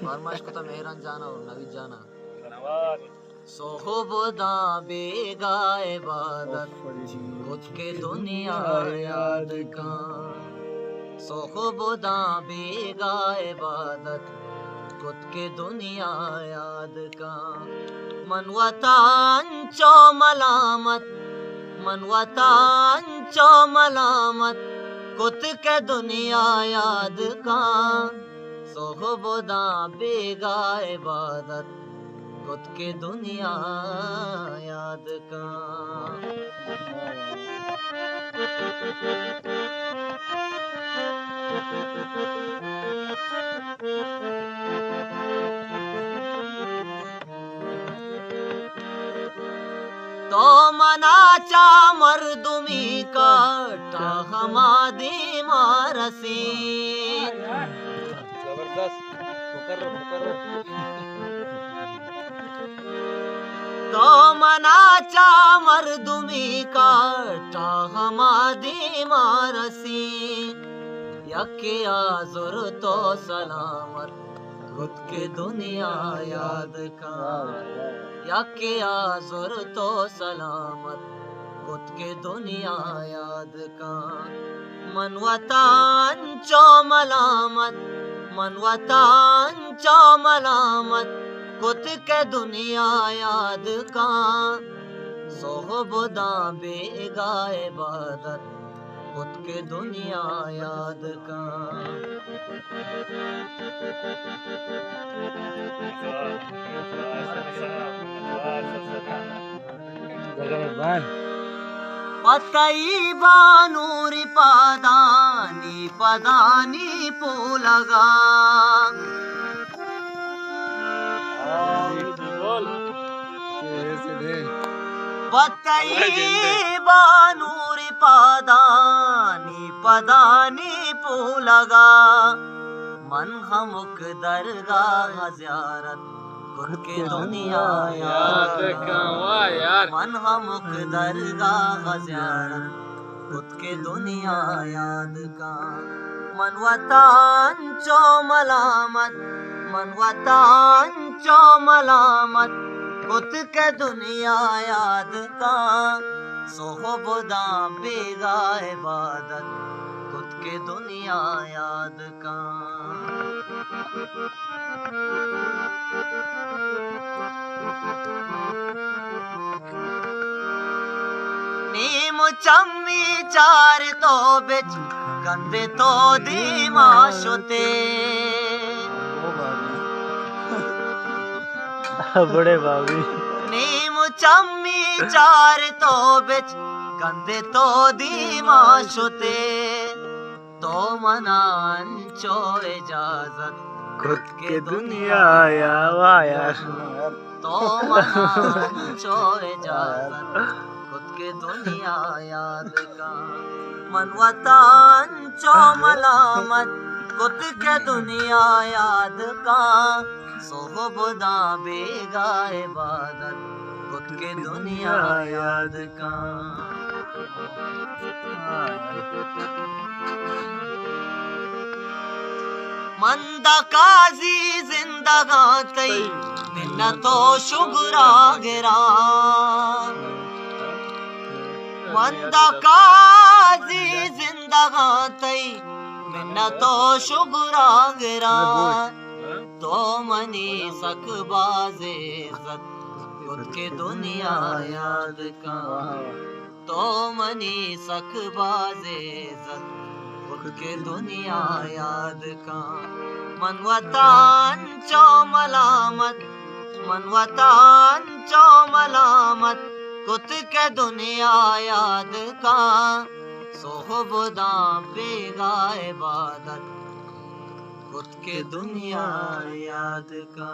फरमाइश को तो मेहरान जाना और नवीद जाना सोहबदा बेगा इबादत खुद के दुनिया याद का सोहबदा बेगा इबादत खुद के दुनिया याद का मनवतान चो मलामत खुद के दुनिया याद का सोहबदा बेगा इबादत खुद के दुनिया याद का तो मनाचा मर्दुमी काटा हमादी मारसी जबरदस्त तो मनाचा मर्दुमी काटा हमादी मारसी यके आजुर तो सलामत खुद के दुनिया याद का यके आजुर तो सलामत खुद के दुनिया याद का मनवतान चो मलामत खुद के दुनिया याद का सोहबदा बेगा इबादत खुद के दुनिया याद का पतई बानूरी पदानी पोलगा पतई बानूरी पदानी पोलगा मन हमुक दरगाह ज़ियारत खुद के दुनिया याद का मन हमुक दरगाह ज़ियारत खुद के दुनिया याद का मनवतान चो मलामत खुद के दुनिया याद का सोहबदा बेगा इबादत खुद के दुनिया याद का नीम चम्मी चार तो बिच कंधे तो दीमा शुते बड़े भाभी नीम चम्मी चार तो बिच कंधे तो दीमा शुते तो मनान चो इजाजत खुद के दुनिया यार तो मनान चो इजाजत खुद के दुनिया याद का मनवतान चो मलामत खुद के दुनिया याद का सोहबदा बेगा इबादत खुद के दुनिया याद का मंदा काजी जिंदगाती मिन्नतो शुगरा गिरा मंदा काजी जिंदगाती मिन्नतो शुगरा गिरा तो मनी सकबाजे इज्जत खुद के दुनिया याद का तो मनी सकबाजे इज्जत खुद के दुनिया याद का मनवतान चो मलामत खुद के दुनिया याद का सोहबदा बेगा इबादत खुद के दुनिया याद का